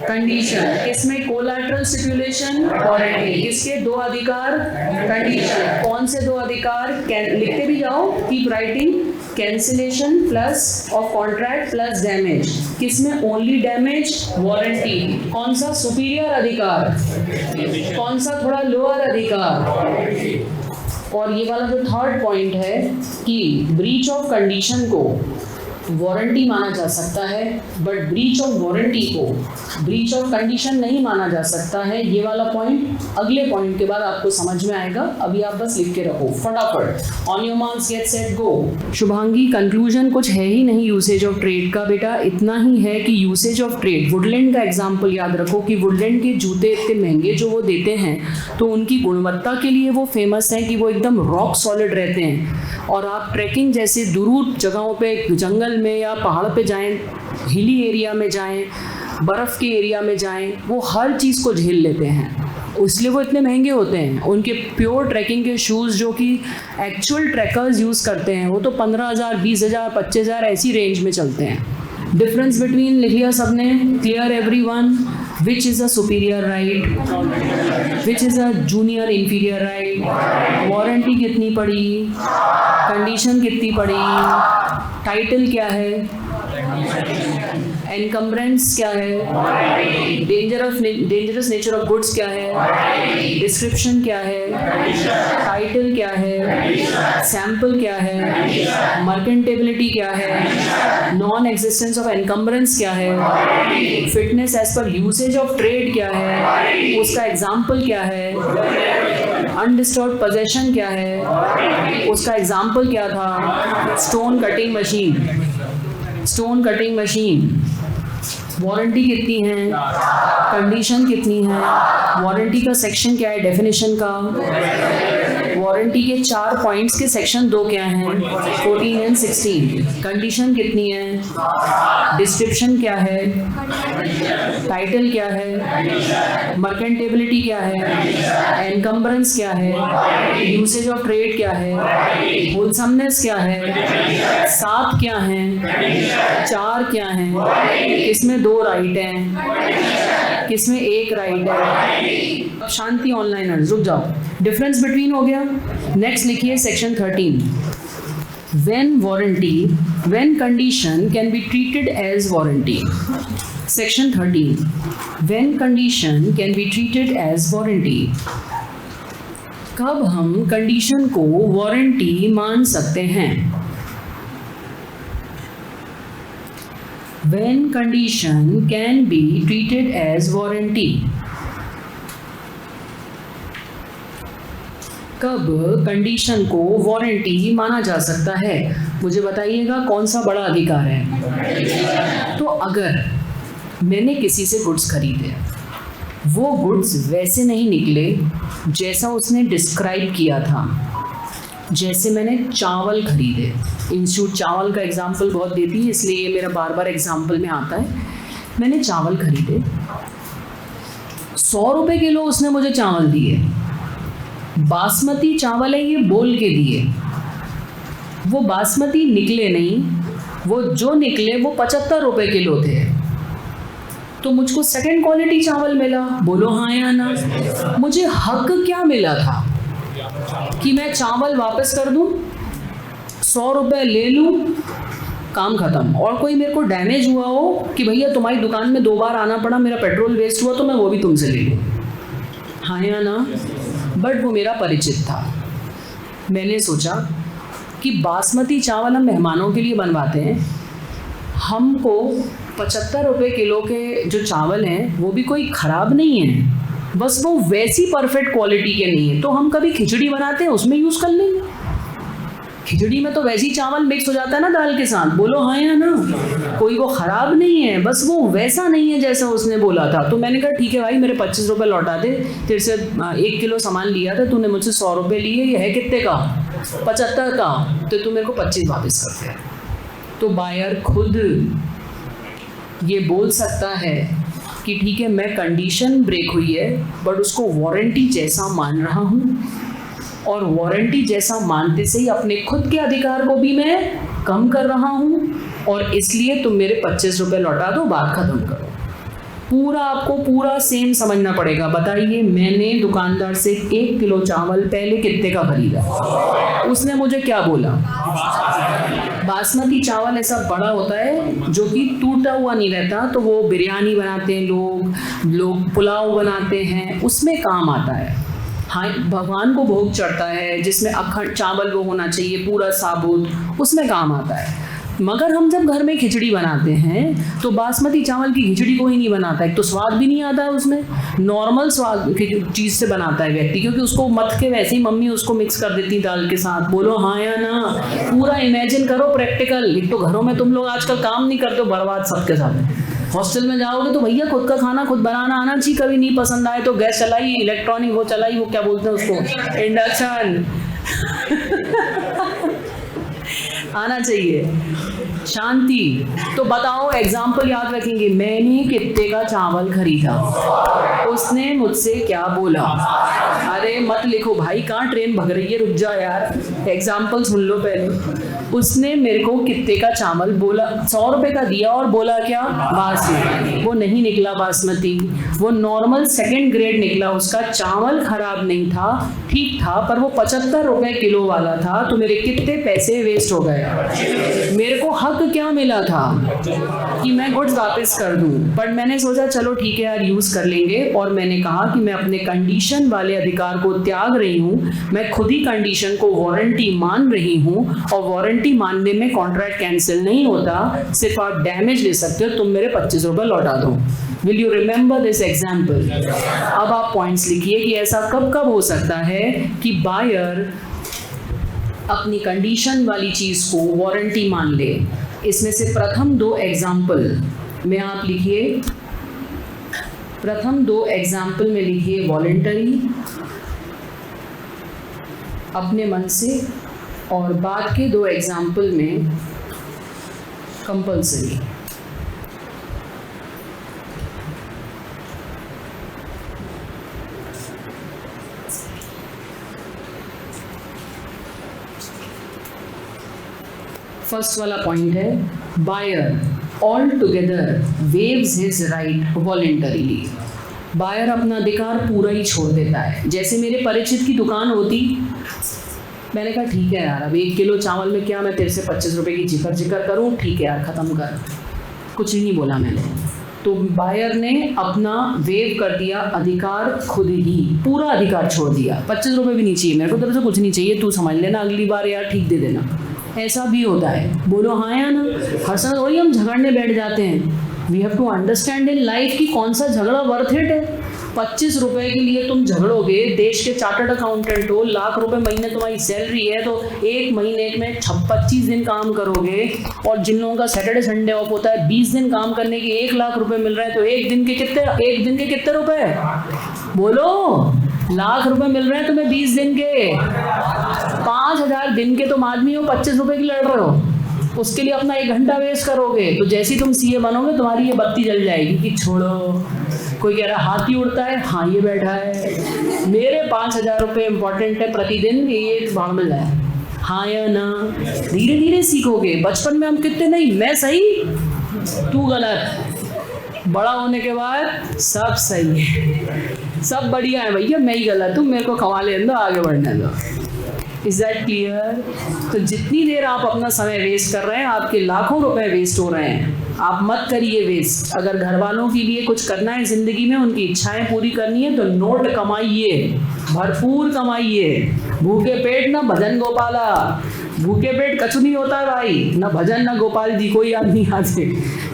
कंडीशन। किसमें कोलैटरल स्टिपुलेशन? वारंटी। किसके 2 अधिकार? कंडीशन। कौन से 2 अधिकार? लिखते भी जाओ, keep writing. Cancellation plus of contract plus damage. किसमें? Only damage. वारंटी। कौन सा सुपीरियर अधिकार? कौन सा थोड़ा लोअर अधिकार? और ये वाला जो 3rd पॉइंट है कि ब्रीच ऑफ कंडीशन को वारंटी माना जा सकता है, बट ब्रीच ऑफ वारंटी को ब्रीच ऑफ कंडीशन नहीं माना जा सकता है। ये वाला पॉइंट अगले पॉइंट के बाद आपको समझ में आएगा। अभी आप बस लिख के रखो फटाफट। On your marks, get set, go. Shubhangi, conclusion कुछ है ही नहीं यूसेज ऑफ ट्रेड का बेटा। इतना ही है कि यूसेज ऑफ ट्रेड, वुडलैंड का एग्जाम्पल याद रखो कि वुडलैंड के जूते इतने महंगे जो वो देते हैं, तो उनकी गुणवत्ता के लिए वो फेमस है कि वो एकदम रॉक सॉलिड रहते हैं। और आप ट्रैकिंग जैसे दूर जगहों पे, जंगल में या पहाड़ पे जाएं, हिली एरिया में जाएं, बर्फ़ के एरिया में जाएं, वो हर चीज़ को झेल लेते हैं, इसलिए वो इतने महंगे होते हैं। उनके प्योर ट्रैकिंग के शूज़ जो कि एक्चुअल ट्रैकर्स यूज़ करते हैं, वो तो 15,000, 20,000, 25,000 ऐसी रेंज में चलते हैं। डिफरेंस बिटवीन लिख लिया सबने? Clear everyone? Which is a superior right, which is a junior inferior right, warranty कितनी पड़ी, कंडीशन कितनी पड़ी, टाइटल क्या है, एनकम्ब्रेंस क्या है, डेंजरस नेचर ऑफ गुड्स क्या है, डिस्क्रिप्शन क्या है, टाइटल क्या है, सैंपल क्या है, मर्केंटेबिलिटी क्या है, नॉन एग्जिस्टेंस ऑफ एनकम्ब्रेंस क्या है, fitness as per usage of trade क्या है, उसका एग्जाम्पल क्या है, अनडिस्टर्ब्ड पोजेशन क्या है, उसका एग्जाम्पल क्या था, स्टोन कटिंग मशीन, वारंटी कितनी है, कंडीशन कितनी है, वारंटी का सेक्शन क्या है, डेफिनेशन का, वारंटी के 4 पॉइंट्स के सेक्शन 2 क्या हैं, 14 एंड 16, कंडीशन कितनी है, डिस्क्रिप्शन क्या है, टाइटल क्या है, मर्केंटेबिलिटी क्या है, एनकम्ब्रेंस क्या है, यूसेज ऑफ ट्रेड क्या है, होलसमनेस क्या है, 7 क्या हैं, 4 क्या हैं, किसमें 2 राइट हैं, किसमें 1 राइट है। शांति ऑनलाइनर्स, रुक जाओ। डिफरेंस बिटवीन हो गया। नेक्स्ट लिखिए section 13। when condition can be treated as warranty. Section 13. When condition can be treated as warranty. कब हम कंडीशन को वारंटी मान सकते हैं? When condition can be treated as warranty. कब कंडीशन को वारंटी माना जा सकता है? मुझे बताइएगा कौन सा बड़ा अधिकार है? तो अगर मैंने किसी से गुड्स खरीदे, वो गुड्स वैसे नहीं निकले जैसा उसने डिस्क्राइब किया था। जैसे मैंने चावल खरीदे, इंस्टीट्यूट चावल का एग्जाम्पल बहुत देती है, इसलिए ये मेरा बार बार एग्जाम्पल में आता है। मैंने चावल खरीदे, 100 रुपये किलो उसने मुझे चावल दिए, बासमती चावल है ये बोल के दिए, वो बासमती निकले नहीं, वो जो निकले वो 75 रुपये किलो थे। तो मुझको सेकंड क्वालिटी चावल मिला, बोलो हाँ या ना। मुझे हक क्या मिला था कि मैं चावल वापस कर दूं, 100 रुपये ले लूं काम खत्म। और कोई मेरे को डैमेज हुआ हो कि भैया तुम्हारी दुकान में 2 बार आना पड़ा, मेरा पेट्रोल वेस्ट हुआ, तो मैं वो भी तुमसे ले लूँ, हाँ या ना? बट वो मेरा परिचित था। मैंने सोचा कि बासमती चावल हम मेहमानों के लिए बनवाते हैं, हमको 75 रुपये किलो के जो चावल हैं वो भी कोई ख़राब नहीं है, बस वो वैसी परफेक्ट क्वालिटी के नहीं है, तो हम कभी खिचड़ी बनाते हैं उसमें यूज़ कर लेंगे। खिचड़ी में तो वैसी चावल मिक्स हो जाता है ना दाल के साथ, बोलो हाँ या ना? कोई वो ख़राब नहीं है, बस वो वैसा नहीं है जैसा उसने बोला था। तो मैंने कहा ठीक है भाई, मेरे 25 रुपये लौटा दे, तेरे से 1 किलो सामान लिया था, तूने मुझसे 100 रुपये लिए, ये है कितने का? 75 का, तो तू मेरे को 25 वापस कर दे। तो बायर खुद ये बोल सकता है कि ठीक है, मैं कंडीशन ब्रेक हुई है बट उसको वारंटी जैसा मान रहा हूँ, और वारंटी जैसा मानते से ही अपने खुद के अधिकार को भी मैं कम कर रहा हूँ, और इसलिए तुम मेरे 25 रुपये लौटा दो, बात खत्म करो। पूरा आपको पूरा सेम समझना पड़ेगा। बताइए, मैंने दुकानदार से 1 किलो चावल पहले कितने का खरीदा, उसने मुझे क्या बोला? बासमती चावल ऐसा बड़ा होता है जो कि टूटा हुआ नहीं रहता, तो वो बिरयानी बनाते हैं लोग पुलाव बनाते हैं, उसमें काम आता है। हाँ, भगवान को भोग चढ़ता है जिसमें अखंड चावल वो होना चाहिए पूरा साबुत, उसमें काम आता है। मगर हम जब घर में खिचड़ी बनाते हैं तो बासमती चावल की खिचड़ी कोई नहीं बनाता, एक तो स्वाद भी नहीं आता है उसमें, नॉर्मल स्वाद की चीज़ से बनाता है व्यक्ति, क्योंकि उसको मथ के वैसे ही मम्मी उसको मिक्स कर देती दाल के साथ। बोलो हाँ या ना? पूरा इमेजिन करो प्रैक्टिकल। एक तो घरों में तुम लोग आजकल काम नहीं करते हो, बर्बाद सबके साथ। हॉस्टल में जाओगे तो भैया खुद का खाना खुद बनाना आना चाहिए, कभी नहीं पसंद आए तो गैस चलाई, इलेक्ट्रॉनिक वो चलाई, वो क्या बोलते हैं उसको, इंडक्शन आना चाहिए, शांति। तो बताओ, एग्जाम्पल याद रखेंगे, मैंने कितने का चावल खरीदा, उसने मुझसे क्या बोला? अरे मत लिखो भाई, कहाँ ट्रेन भग रही है, रुक जाओ यार, एग्जाम्पल सुन लो पहले। उसने मेरे को कितने का चावल बोला, 100 रुपये का दिया, और बोला क्या? बासमती। वो नहीं निकला बासमती, वो नॉर्मल सेकंड ग्रेड निकला, उसका चावल खराब नहीं था, ठीक था, पर वो 75 रुपये किलो वाला था। तो मेरे कितने पैसे वेस्ट हो गए? मेरे को हक क्या मिला था कि मैं गुड्स वापस कर दूं, बट मैंने सोचा चलो ठीक है यार, यूज़ कर लेंगे। और मैंने कहा कि मैं अपने कंडीशन वाले अधिकार को त्याग रही हूँ, मैं खुद ही कंडीशन को वारंटी मान रही हूँ, और वारंटी मानने में कॉन्ट्रैक्ट कैंसिल नहीं होता, सिर्फ आप डैमेज ले सकते हो, तुम मेरे 25 रुपये लौटा दो। Will you remember this example? अब आप पॉइंट्स लिखिए कि ऐसा कब कब हो सकता है कि बायर अपनी कंडीशन वाली चीज़ को वारंटी मान ले। इसमें से प्रथम 2 एग्जाम्पल में आप लिखिए, प्रथम 2 एग्जाम्पल में लिखिए वॉलंटरी, अपने मन से, और बाद के 2 एग्जाम्पल में कंपल्सरी। फर्स्ट वाला पॉइंट है, buyer altogether waives his right voluntarily. Buyer अपना अधिकार पूरा ही छोड़ देता है। जैसे मेरे परिचित की दुकान होती, मैंने कहा ठीक है यार, अब 1 किलो चावल में क्या मैं तेरे से 25 रुपये की जिक्र करूँ, ठीक है यार ख़त्म कर, कुछ ही नहीं बोला मैंने। तो बायर ने अपना वेव कर दिया अधिकार, खुद ही पूरा अधिकार छोड़ दिया। 25 रुपये भी नहीं चाहिए मेरे को, तेरे से कुछ नहीं चाहिए, तू समझ लेना, अगली बार यार ठीक दे देना। ऐसा भी होता है, बोलो हाँ या ना? हर समय थोड़ी हम झगड़ने बैठ जाते हैं। We have to understand in life कि कौन सा झगड़ा वर्थ इट है। 25 रुपए के लिए तुम झगड़ोगे, देश के चार्टर्ड अकाउंटेंट हो, लाख रुपए महीने तुम्हारी सैलरी है, तो 1 महीने में 25 दिन काम करोगे, और जिन लोगों का सैटरडे संडे ऑफ होता है 20 दिन काम करने के 1 लाख रुपए मिल रहे हैं, तो एक दिन के कितने रुपए? बोलो, लाख रुपए मिल रहे हैं तुम्हें 20 दिन के, 5000 दिन के तुम आदमी हो, 25 रुपए की लड़ रहे हो, उसके लिए अपना 1 घंटा वेस्ट करोगे। तो जैसे ही तुम सीए बनोगे तुम्हारी ये बत्ती जल जाएगी कि छोड़ो। कोई कह रहा हाथी उड़ता है, हाँ ये बैठा है, मेरे 5000 रुपये इंपॉर्टेंट है प्रतिदिन, ये भाड़ मिल रहा है, हाँ या ना? धीरे धीरे सीखोगे। बचपन में हम कितने नहीं, मैं सही तू गलत, बड़ा होने के बाद सब सही है, सब बढ़िया है भैया, मैं ही गलत हूँ, मेरे को खवा लेने दो, आगे बढ़ने दो। Is that clear? तो जितनी देर आप अपना समय वेस्ट कर रहे हैं, आपके लाखों रुपए वेस्ट हो रहे हैं। आप मत करिए वेस्ट। अगर घर वालों के लिए कुछ करना है ज़िंदगी में, उनकी इच्छाएं पूरी करनी है, तो नोट कमाइए, भरपूर कमाइए। भूखे पेट ना भजन गोपाला, भूखे पेट कछु नहीं होता है भाई, ना भजन ना गोपाल जी, कोई याद नहीं आते।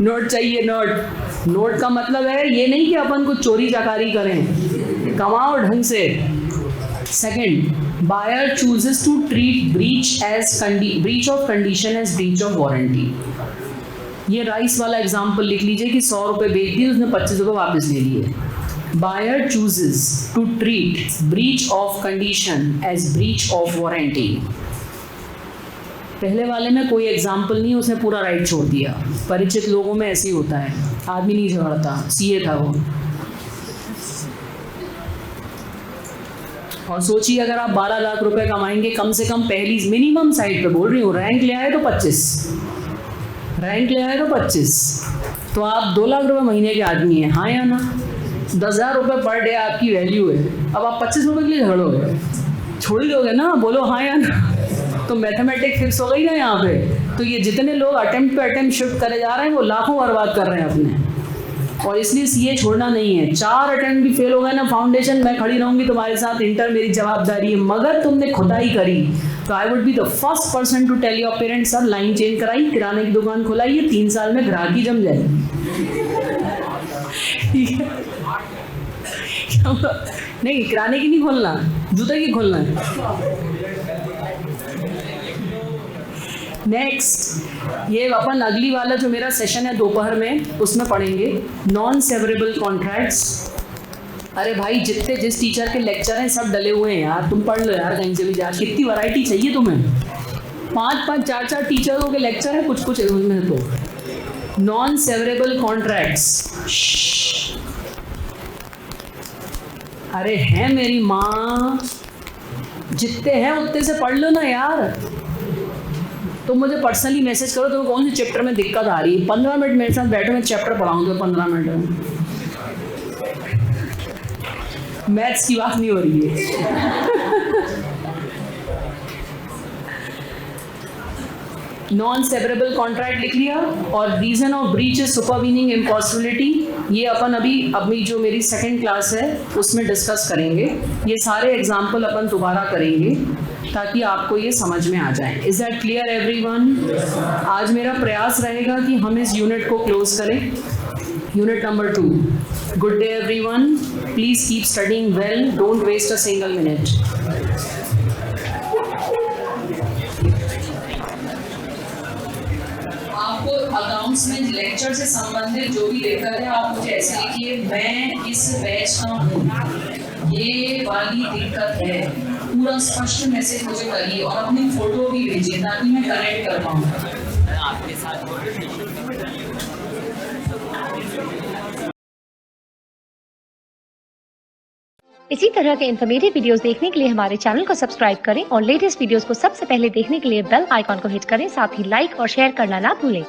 नोट चाहिए, नोट। नोट का मतलब है ये नहीं कि अपन कुछ चोरी चकारी करें, कमाओ ढंग से। Second, buyer chooses to treat breach of condition as breach of warranty. ये राइस वाला एग्जाम्पल लिख लीजिए कि 100 रुपये बेच दिए, उसने 25 रुपये वापस ले लिए। Buyer chooses to treat breach of condition as breach of warranty. पहले वाले में कोई एग्जाम्पल नहीं, उसने पूरा राइट छोड़ दिया। परिचित लोगों में ऐसे ही होता है, आदमी नहीं झगड़ता, सीए था वो। और सोचिए अगर आप 12 लाख रुपए कमाएंगे, कम से कम पहली मिनिमम साइड पे बोल रही हूँ, रैंक ले आए तो 25, रैंक ले आए तो 25, तो आप 2 लाख रुपए महीने के आदमी हैं, हाँ या ना? 10,000 रुपये पर डे आपकी वैल्यू है। अब आप 25 रुपये के लिए झगड़ोगे? छोड़ दोगे ना? बोलो हाँ या ना? तो मैथमेटिक फिक्स हो गई ना यहाँ पे। तो ये जितने लोग अटेम्प्ट पे अटेम्प्ट शिफ्ट करे जा रहे हैं, वो लाखों बर्बाद कर रहे हैं अपने। और इसलिए सीए छोड़ना नहीं है। 4 अटेम्प्ट भी फेल हो गए ना, फाउंडेशन मैं खड़ी रहूंगी तुम्हारे साथ, इंटर मेरी जवाबदारी है। मगर तुमने खुदाई करी तो I would be the first person to tell your parents, sir line change कराई, किराने की दुकान खुलाइए, 3 साल में ग्राहकी जम जाएगी। ठीक है? नहीं, किराने की नहीं खोलना, जूते की खोलना है। नेक्स्ट, ये अपन अगली वाला जो मेरा सेशन है दोपहर में, उसमें पढ़ेंगे नॉन सेवरेबल कॉन्ट्रैक्ट्स। अरे भाई, जिस टीचर के लेक्चर हैं सब डले हुए हैं यार, तुम पढ़ लो यार कहीं से भी जा। कितनी वैरायटी चाहिए तुम्हें? 5-5, 4-4 टीचरों के लेक्चर हैं कुछ कुछ उसमें। तो नॉन सेवरेबल कॉन्ट्रैक्ट्स, अरे हैं मेरी माँ, जितने हैं उतने से पढ़ लो ना यार। तो मुझे पर्सनली मैसेज करो तुम्हें कौन से चैप्टर में दिक्कत आ रही है। 15 मिनट मेरे साथ बैठो, मैं चैप्टर पढ़ाऊँ तो 15 मिनट में। मैथ्स की बात नहीं हो रही है। नॉन सेवरेबल कॉन्ट्रैक्ट लिख लिया। और reason of breach is supervening impossibility. ये अपन अभी जो मेरी सेकंड क्लास है उसमें डिस्कस करेंगे। ये सारे एग्जाम्पल अपन दोबारा करेंगे ताकि आपको ये समझ में आ जाए। Is that clear everyone? आज मेरा प्रयास रहेगा कि हम इस यूनिट को क्लोज करें। Unit number 2। Good day everyone, please keep studying well, don't waste a single minute. आपको अकाउंट्स में लेक्चर से संबंधित जो भी दिक्कत है आप मुझे ऐसे लिखिए, मैं इस बैच का हूँ, ये वाली दिक्कत है, पूरा स्पष्ट मैसेज मुझे करिए और अपनी फोटो भी भेजिए ताकि मैं कनेक्ट कर पाऊँ आपके साथ। इसी तरह के इन्फॉर्मेटिव वीडियोस देखने के लिए हमारे चैनल को सब्सक्राइब करें और लेटेस्ट वीडियोस को सबसे पहले देखने के लिए बेल आइकॉन को हिट करें। साथ ही लाइक और शेयर करना ना भूलें।